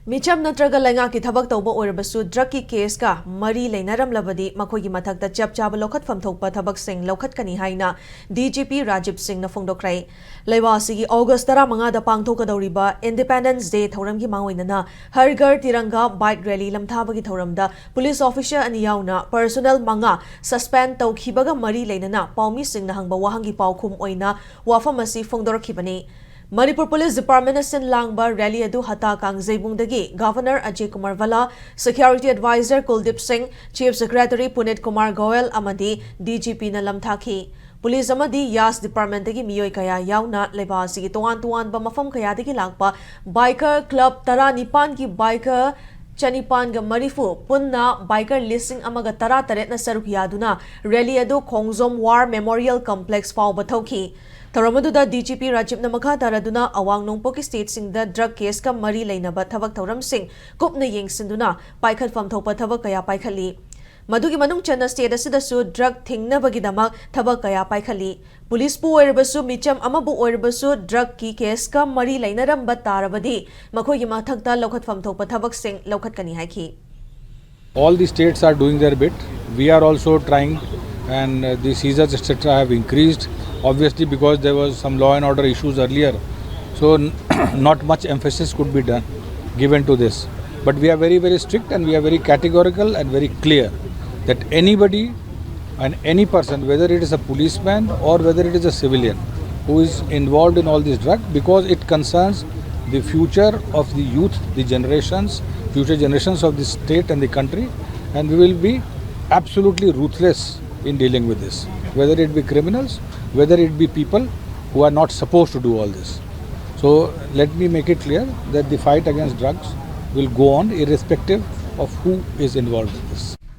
Micham natraga lenga ki thabak tawba oirabasu drug ki case ka mari leinaram labadi makhogi mathakta chap chaba lokhat famthokpa thabak sing lokhat kani haina DGP Rajib Singh na phongdokrai leiwa sigi August 15 da pangthokadoriba Independence Day thoram gi mangoinana Har Ghar Tiranga bike rally lamthaba gi thoramda police officer ani yauna personnel manga suspend tawkhibaga mari leinana paumi sing na hangba wahangi paukhum oina wafam asi phongdorkhibani Manipur Police Department sin langba rally adu hata kang Zeibungdagi Governor Ajay Kumar Vala, Security Advisor Kuldeep Singh, Chief Secretary Punit Kumar Goel amadi DGP na lamthaki. Police amadi Yas Department dagi miyoi kaya yauna leba sigi tuan ba mafam kaya dagi langpa Biker Club Tara Nipan ki Biker Chanipan ga Marifu punna biker listing amaga tara taret na saruk yaduna rally adu Khongzom War Memorial Complex fao bathauki. Taramadda DGP Rajib na makha taraduna awang nongpoki state sing da drug case ka mari leinaba thabak thoram sing kupna yengsinduna paikhat fam thopa thabak kaya paikhali madugi manung chana state asida su drug thingna bagidamak thabak kaya paikhali police pu oirabasu micham amabu oirabasu drug ki case ka mari leinaram ba tarabadi makhogi mathakta lokhat fam thopa thabak sing lokhat kani haiki. All the states are doing their bit. We are also trying, and the seizures etc. have increased, obviously because there was some law and order issues earlier, so not much emphasis could be given to this. But we are very strict and we are very categorical and very clear that anybody and any person, whether it is a policeman or whether it is a civilian who is involved in all this drug, because it concerns the future of the youth, the future generations of the state and the country, and we will be absolutely ruthless in dealing with this, whether it be criminals, whether it be people who are not supposed to do all this. So let me make it clear that the fight against drugs will go on irrespective of who is involved in this.